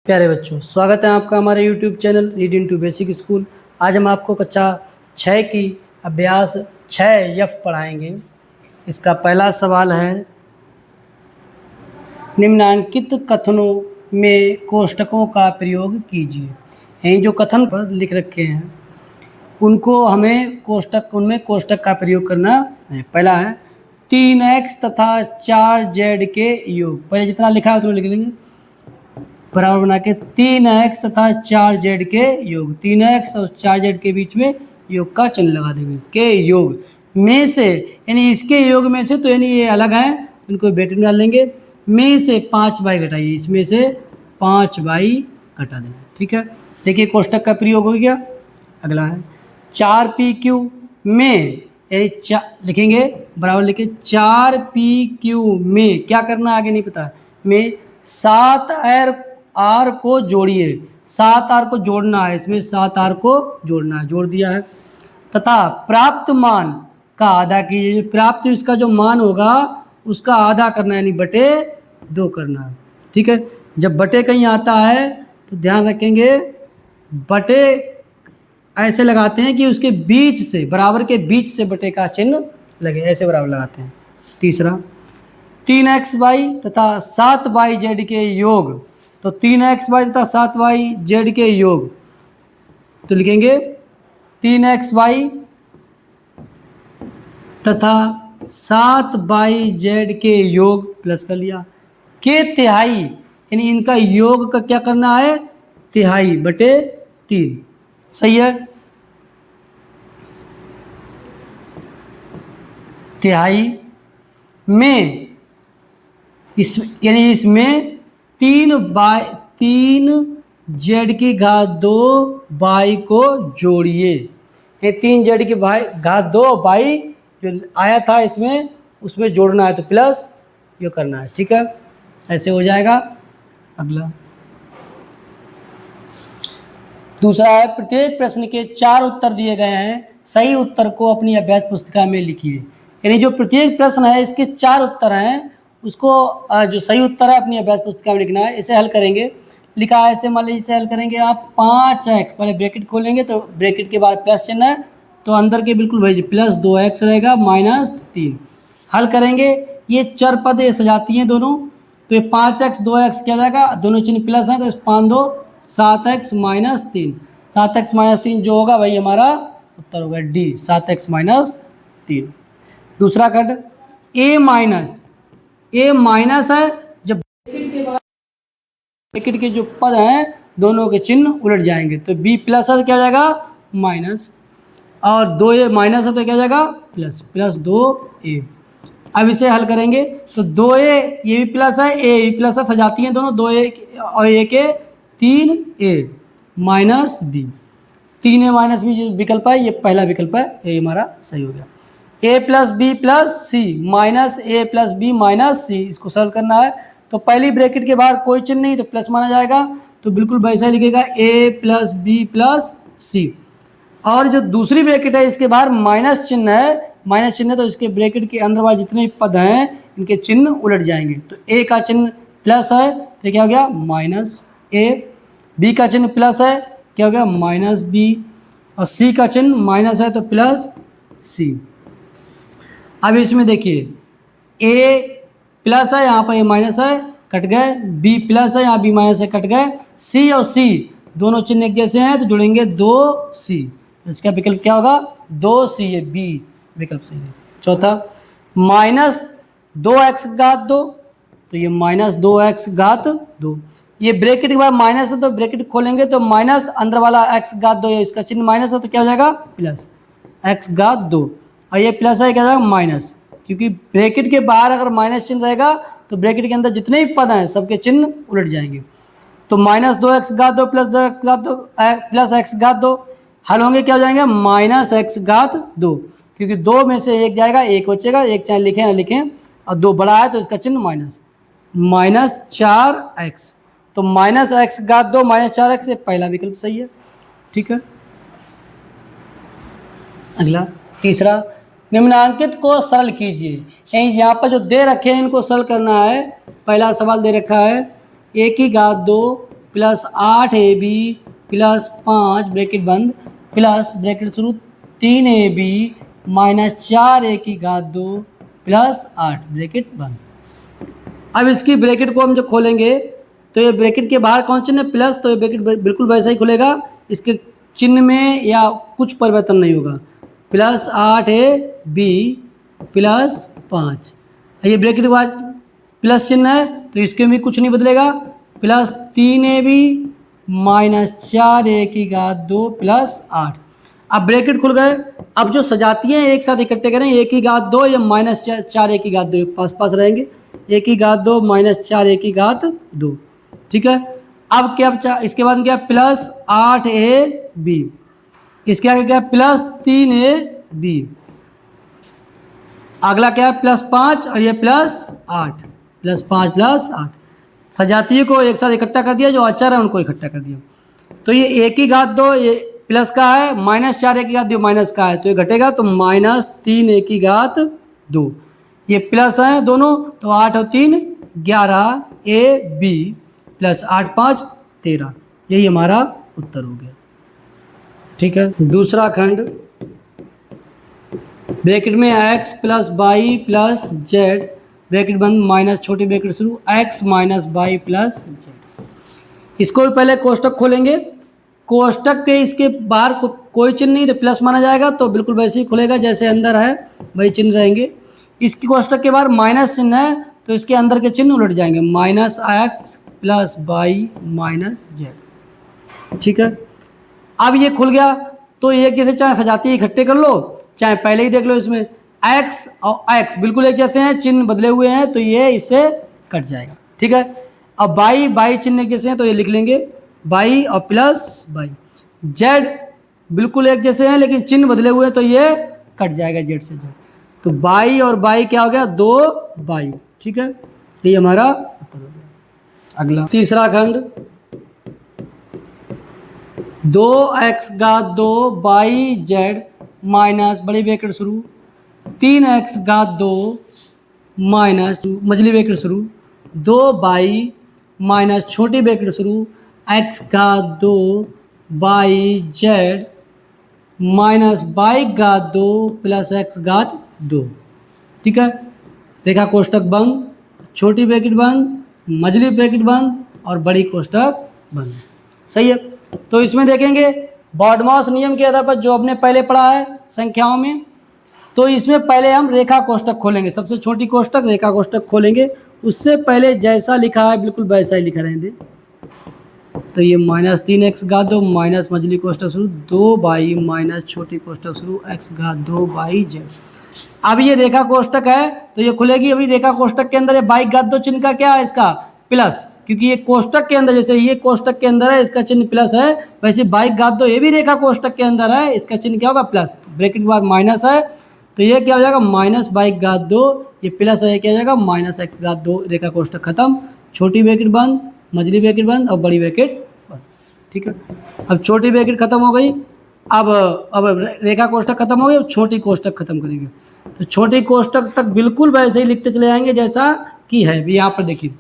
प्यारे बच्चों, स्वागत है आपका हमारे YouTube channel reading to basic school. आज हम आपको कक्षा 6 की अभ्यास 6F पढ़ाएंगे। इसका पहला सवाल है, निम्नांकित कथनों में कोष्टकों का प्रयोग कीजिए। यही जो कथन पर लिख रखे हैं उनको हमें उनमें कोष्टक का प्रयोग करना है। पहला है 3x तथा 4z के योग। पहले जितना लिखा है उतना लिख लेंगे, बराबर बना के 3x तथा 4z के योग। 3x और 4z के बीच में योग का चिन्ह लगा देंगे। के योग में से यानी इसके योग में से, तो यानी ये अलग है, इनको ब्रैकेट में डाल लेंगे। में से 5y घटाइए, इसमें से 5y घटा देंगे। ठीक है, देखिए कोष्टक का प्रयोग हो गया। अगला है 4pq में, यानी लिखेंगे बराबर लिखे 4pq में क्या करना आगे नहीं पता, में 7r को जोड़िए। 7r को जोड़ना है, इसमें 7r को जोड़ना है, जोड़ दिया है। तथा प्राप्त मान का आधा कीजिए। प्राप्त इसका जो मान होगा उसका आधा करना है, यानी बटे 2 करना है। ठीक है, जब बटे कहीं आता है तो ध्यान रखेंगे, बटे ऐसे लगाते हैं कि उसके बीच से, बराबर के बीच से बटे का चिन्ह लगे, ऐसे बराबर लगाते हैं। तीसरा 3xy तथा 7yz के योग। तो 3xy तथा 7yz के योग, तो लिखेंगे 3xy तथा 7yz के योग प्लस कर लिया के तिहाई, यानी इनका योग का क्या करना है, तिहाई बटे 3। सही है, तिहाई में यानी इसमें 3 z की घात 2 y को जोड़िए। ये 3 z की घात 2 y जो आया था इसमें, उसमें जोड़ना है, तो प्लस ये करना है। ठीक है, ऐसे हो जाएगा। अगला दूसरा है, प्रत्येक प्रश्न के 4 उत्तर दिए गए हैं, सही उत्तर को अपनी अभ्यास पुस्तिका में लिखिए। यानी जो प्रत्येक प्रश्न है इसके 4 उत्तर हैं, उसको जो सही उत्तर है अपनी अभ्यास पुस्तिका में लिखना है। इसे हल करेंगे, लिखा है ऐसे, मान लीजिए इसे हल करेंगे आप 5x, पहले ब्रैकेट खोलेंगे तो ब्रैकेट के बाद प्लस चिन्ह है, तो अंदर के बिल्कुल वही प्लस 2x रहेगा माइनस 3। हल करेंगे, ये चर पद ये सजाती हैं दोनों, तो ये 5x 2x क्या जाएगा, दोनों चिन्ह प्लस हैं, तो 5 2 7x माइनस 3। 7x माइनस 3 जो होगा वही हमारा उत्तर होगा डी, 7x माइनस 3। दूसरा कट a माइनस है, जब ब्रैकेट के बाद ब्रैकेट के जो पद हैं दोनों के चिन्ह उलट जाएंगे, तो b प्लस है तो क्या जाएगा माइनस, और 2a माइनस है तो क्या जाएगा प्लस, प्लस 2a। अब इसे हल करेंगे तो 2a ये भी प्लस है, a भी प्लस है, सजाती हैं दोनों, 2a और a के 3a minus b। 3a minus b जो विकल्प है ये पहला विकल्प है, ये हमारा सही हो गया। a plus B plus C minus a plus B minus C, इसको सॉल्व करना है। तो पहली ब्रैकेट के बाहर कोई चिन्ह नहीं तो प्लस माना जाएगा, तो बिल्कुल वैसा लिखेगा a प्लस बी प्लस सी। और जो दूसरी ब्रैकेट है इसके बाहर माइनस चिन्ह है, माइनस चिन्ह है, तो इसके ब्रैकेट के अंदर वाले जितने पद हैं इनके चिन्ह उलट जाएंगे। तो a का चिन्ह प्लस है तो क्या हो गया माइनस a, b का चिन्ह प्लस है क्या हो गया माइनस b, और c का चिन्ह माइनस है तो प्लस c। अब इसमें देखिए a प्लस है, यहाँ पर a माइनस है, कट गए, b प्लस है, यहाँ b माइनस है, कट गए, c और c दोनों चिन्ह एक जैसे हैं तो जुड़ेंगे 2c, तो इसका विकल्प क्या होगा 2c, ये b विकल्प सही है। चौथा माइनस 2x घात 2, तो ये माइनस 2x घात 2, ये ब्रैकेट के बाद माइनस है तो ब्रैकेट खोलेंगे तो माइनस अंदर वाला x घात 2, इसका चिन्ह माइनस है तो क्या हो जाएगा प्लस x घात 2, और ये प्लस है क्या जाएगा माइनस, क्योंकि ब्रैकेट के बाहर अगर माइनस चिन्ह रहेगा तो ब्रैकेट के अंदर जितने भी पद हैं सबके चिन्ह उलट जाएंगे। तो माइनस 2x घात 2 प्लस 2x घात 2 प्लस x घात 2 हल होंगे, क्या हो जाएंगे माइनस x घात 2, क्योंकि 2 में से 1 जाएगा, 1 बचेगा, 1 चाहे लिखें ना लिखें, और 2 बड़ा है तो इसका चिन्ह माइनस, माइनस 4x, तो माइनस x घात 2 माइनस 4x, ये पहला विकल्प सही है। ठीक है, अगला तीसरा, निम्नांकित को सरल कीजिए। यहाँ पर जो दे रखे हैं इनको सरल करना है। पहला सवाल दे रखा है a की घात 2 प्लस 8ab प्लस 5 ब्रैकेट बंद प्लस ब्रैकेट शुरू 3ab माइनस 4a की घात 2 प्लस 8 ब्रैकेट बंद। अब इसकी ब्रैकेट को हम जब खोलेंगे तो ये ब्रैकेट के बाहर कौन चिन्ह है प्लस, तो ये ब्रैकेट बिल्कुल वैसा ही खुलेगा, इसके चिन्ह में या कुछ परिवर्तन नहीं होगा। प्लस 8ab प्लस 5, ये ब्रैकेट के बाद प्लस चिन्ह है तो इसके में कुछ नहीं बदलेगा। प्लस 3ab माइनस 4a की घात 2 प्लस 8। अब ब्रैकेट खुल गए। अब जो सजातियाँ एक साथ इकट्ठे करें, a की घात 2 या माइनस 4a की घात 2 पास पास रहेंगे, a की घात 2 माइनस 4a की घात 2, ठीक है। अब क्या इसके बाद क्या प्लस 8ab, इसके आगे क्या प्लस 3ab, अगला क्या है प्लस 5 और ये प्लस 8, प्लस 5 प्लस 8। सजातीय को एक साथ इकट्ठा कर दिया, जो अचर है उनको इकट्ठा कर दिया। तो ये a की घात 2 ये प्लस का है, माइनस 4a की घात 2 माइनस का है, तो ये घटेगा तो माइनस 3a की घात 2। ये प्लस है दोनों, तो 8 और 3 11ab प्लस 8 5 13, यही हमारा उत्तर हो गया, ठीक है। दूसरा खंड, ब्रैकेट में x plus y plus z bracket बंद माइनस छोटी ब्रैकेट शुरू x minus y plus z. इसको पहले कोष्टक खोलेंगे, कोष्टक के इसके बाहर कोई चिन्ह नहीं तो प्लस माना जाएगा, तो बिल्कुल वैसे ही खुलेगा जैसे अंदर है वही चिन्ह रहेंगे। इसकी कोष्टक के बाहर माइनस चिन्ह है तो इसके अंदर के चिन्ह उलट जाएंगे, minus x plus y minus z, ठीक है। अब ये खुल गया तो एक जैसे चाहे सजाती इकट्ठे कर लो चाहे पहले ही देख लो, इसमें x और x बिल्कुल एक जैसे हैं, चिन्ह बदले हुए हैं तो ये इससे कट जाएगा, ठीक है। अब बाई चिन्ह एक जैसे हैं तो ये लिख लेंगे बाई और प्लस बाई। जेड बिल्कुल एक जैसे हैं लेकिन चिन्ह बदले हुए हैं तो ये कट जाएगा जेड से जेड, तो बाई और बाई क्या हो गया 2 बाई, ठीक है। ये हमारा उत्तर हो गया। अगला तीसरा खंड, 2x घात 2 बाई जेड माइनस बड़ी ब्रैकेट शुरू 3x घात 2 माइनस मझली ब्रैकेट शुरू 2 बाई माइनस छोटी ब्रैकेट शुरू x घात 2 बाई जेड माइनस बाई घात 2 प्लस x घात 2, ठीक है। रेखा कोष्टक बंद, छोटी ब्रैकेट बंद, मझली ब्रैकेट बंद और बड़ी कोष्टक बंद, सही है। तो इसमें देखेंगे बॉडमॉस नियम के आधार पर जो आपने पहले पढ़ा है संख्याओं में, तो इसमें पहले हम रेखा कोष्टक खोलेंगे, सबसे छोटी कोष्टक रेखा कोष्टक खोलेंगे, उससे पहले जैसा लिखा है बिल्कुल वैसा ही लिखा रहेंगे। तो ये माइनस 3x घात 2 माइनस मझली कोष्टक शुरू 2 बाई माइनस छोटी कोष्टक शुरू x घात 2 बाई जेड। अब ये रेखा कोष्टक है तो ये खुलेगी। अभी रेखा कोष्टक के अंदर ये बाई घात 2 चिन्ह का क्या है इसका प्लस, क्योंकि ये कोष्टक के अंदर जैसे ये कोष्टक के अंदर है इसका चिन्ह प्लस है, वैसे बाई घात 2 ये भी रेखा कोष्टक के अंदर है, इसका चिन्ह क्या होगा प्लस, ब्रैकेट के बाद माइनस है तो ये क्या हो जाएगा माइनस बाई घात 2, ये प्लस है, ये क्या हो जाएगा माइनस x घात 2। रेखा कोष्टक खत्म, छोटी ब्रैकेट बंद, मझली ब्रैकेट बंद और बड़ी ब्रैकेट बंद, ठीक है। अब छोटी ब्रैकेट खत्म हो गई, अब रेखा कोष्टक खत्म हो गई, अब छोटी कोष्टक खत्म करेंगे। तो छोटी कोष्टक तक बिल्कुल वैसे ही लिखते चले जाएंगे जैसा कि है। यहाँ पर देखिए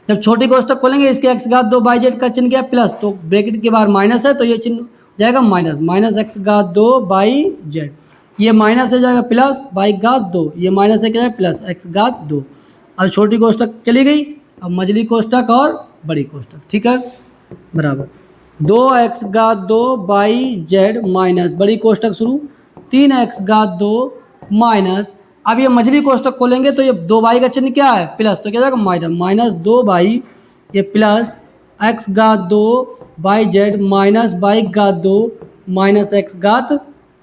जब छोटी कोष्टक खोलेंगे इसके x घात 2 बाई जेड का चिन्ह क्या प्लस, तो ब्रैकेट के बाहर माइनस है तो ये चिन्ह जाएगा माइनस, माइनस x घात 2 बाई जेड, ये माइनस हो जाएगा प्लस बाई घात 2, ये माइनस है क्या है प्लस x घात 2। अब छोटी कोष्टक चली गई, अब मझली कोष्टक और बड़ी कोष्टक, ठीक है, बराबर 2x घात 2 बाई जेड माइनस बड़ी कोष्टक शुरू 3x घात 2 माइनस, अब ये मझली कोष्टक खोलेंगे तो ये 2 बाई का चिन्ह क्या है प्लस, तो क्या जाएगा माइनस, माइनस 2 बाई ये प्लस x घात 2 बाई जेड माइनस बाई घात 2 माइनस x घात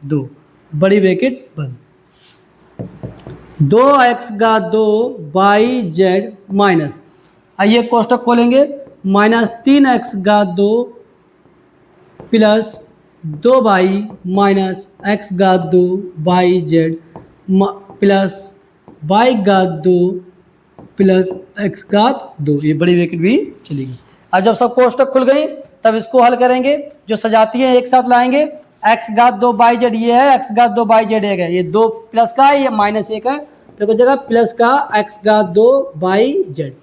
2 बड़ी ब्रैकेट बंद, 2x घात 2 बाई जेड माइनस, आइए कोष्टक खोलेंगे माइनस 3x घात 2 प्लस 2 बाई माइनस x घात 2 बाई जेड प्लस बाई घात 2 प्लस x घात 2, ये बड़ी ब्रैकेट भी चलेगी। अब जब सब कोष्टक खुल गई तब इसको हल करेंगे, जो सजाती है एक साथ लाएंगे, x घात 2 बाई जेड ये है, x घात 2 बाई जेड है, ये 2 प्लस का है, ये माइनस 1 है, तो क्या जगह प्लस का x घात 2 बाई जेड।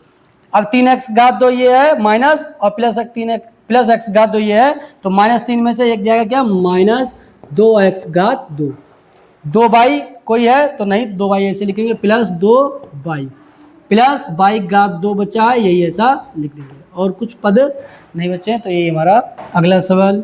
अब 3x घात 2 ये है माइनस, और प्लस प्लस x घात 2 ये है, तो -3 में से एक जाएगा क्या, -2x घात 2। 2y कोई है तो नहीं, 2y ऐसे लिखेंगे, प्लस 2y प्लस y घात 2 बचा है, यही ऐसा लिख देंगे, और कुछ पद नहीं बचे हैं। तो यही हमारा अगला सवाल।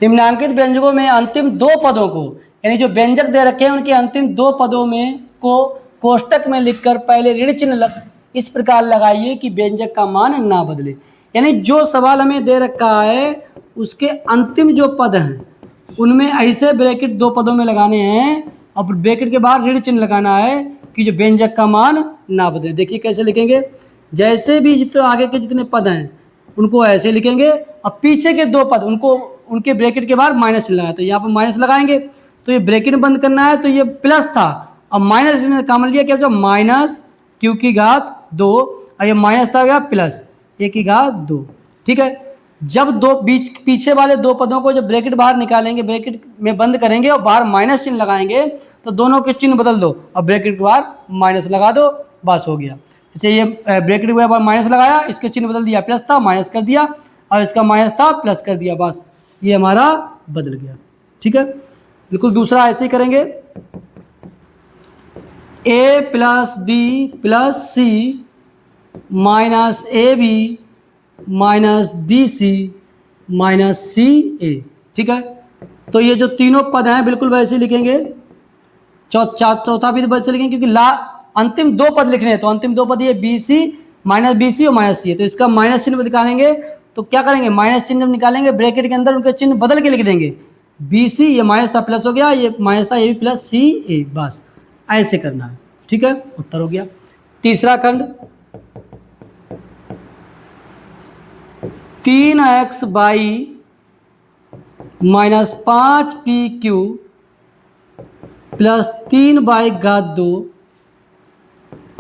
निम्नांकित व्यंजकों में अंतिम दो पदों को, यानी जो व्यंजक दे रखे हैं उनके अंतिम दो पदों में को कोष्टक में लिखकर पहले ऋण चिन्ह इस प्रकार लगाइए कि व्यंजक का मान ना बदले। यानी जो सवाल हमें दे रखा है उसके अंतिम जो पद हैं उनमें ऐसे ब्रैकेट दो पदों में लगाने हैं, और ब्रैकेट के बाद ऋण चिन्ह लगाना है कि जो व्यंजक का मान ना बदले। देखिए कैसे लिखेंगे, जैसे भी जितने आगे के जितने पद हैं उनको ऐसे लिखेंगे, और पीछे के दो पद उनको उनके ब्रैकेट के बाद माइनस लगाया, तो यहाँ पर माइनस लगाएंगे, तो ये ब्रैकेट बंद करना है, तो ये प्लस था, अब माइनस इसमें कॉमन लिया, क्या माइनस क्यू की घात 2, और ये माइनस था गया प्लस ए की घात 2। ठीक है, जब दो पीछे वाले दो पदों को जब ब्रैकेट बाहर निकालेंगे, ब्रैकेट में बंद करेंगे और बाहर माइनस चिन्ह लगाएंगे, तो दोनों के चिन्ह बदल दो और ब्रैकेट के बाहर माइनस लगा दो, बस हो गया। जैसे ये ब्रैकेट के बाहर माइनस लगाया, इसके चिन्ह बदल दिया, प्लस था माइनस कर दिया, और इसका माइनस था प्लस कर दिया, बस ये हमारा बदल गया। ठीक है, बिल्कुल दूसरा ऐसे ही करेंगे, a plus B plus C minus A B minus B C minus C A. ठीक है, तो ये जो तीनों पद हैं बिल्कुल वैसे लिखेंगे, चौथा भी वैसे लिखेंगे, क्योंकि अंतिम दो पद लिखने हैं, तो अंतिम दो पद ये बी सी और माइनस सी है, तो इसका माइनस चिन्ह निकालेंगे, तो क्या करेंगे, माइनस चिन्ह निकालेंगे, ब्रैकेट के अंदर उनके चिन्ह बदल के लिख देंगे, बी सी ये माइनस था प्लस हो गया, ये माइनस था ये भी प्लस सी ए, बस ऐसे करना है। ठीक है, उत्तर हो गया। तीसरा खंड, 3x by minus 5pq plus 3y घात 2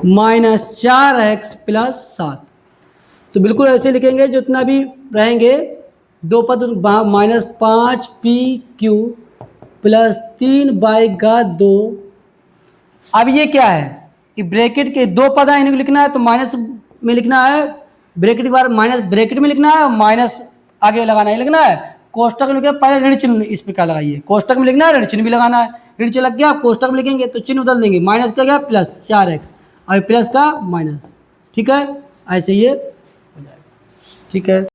माइनस 4x प्लस 7। तो बिल्कुल ऐसे लिखेंगे, जितना भी रहेंगे दो पद, माइनस 5pq प्लस 3y घात 2। अब ये क्या है कि ब्रैकेट के दो पद हैं, इनको लिखना है, तो माइनस में लिखना है, ब्रैकेट के बाद माइनस ब्रैकेट में लिखना है, माइनस आगे लगाना है, लिखना है, कोष्टक में लिखना है, पहले ऋण चिन्ह इस प्रकार लगाइए, कोष्टक में लिखना है, ऋण चिन्ह भी लगाना है, ऋण चिन्ह लग गया, कोष्टक में लिखेंगे तो चिन्ह बदल देंगे, माइनस का गया प्लस 4x और प्लस का माइनस। ठीक है, ऐसे ये हो जाएगा। ठीक है।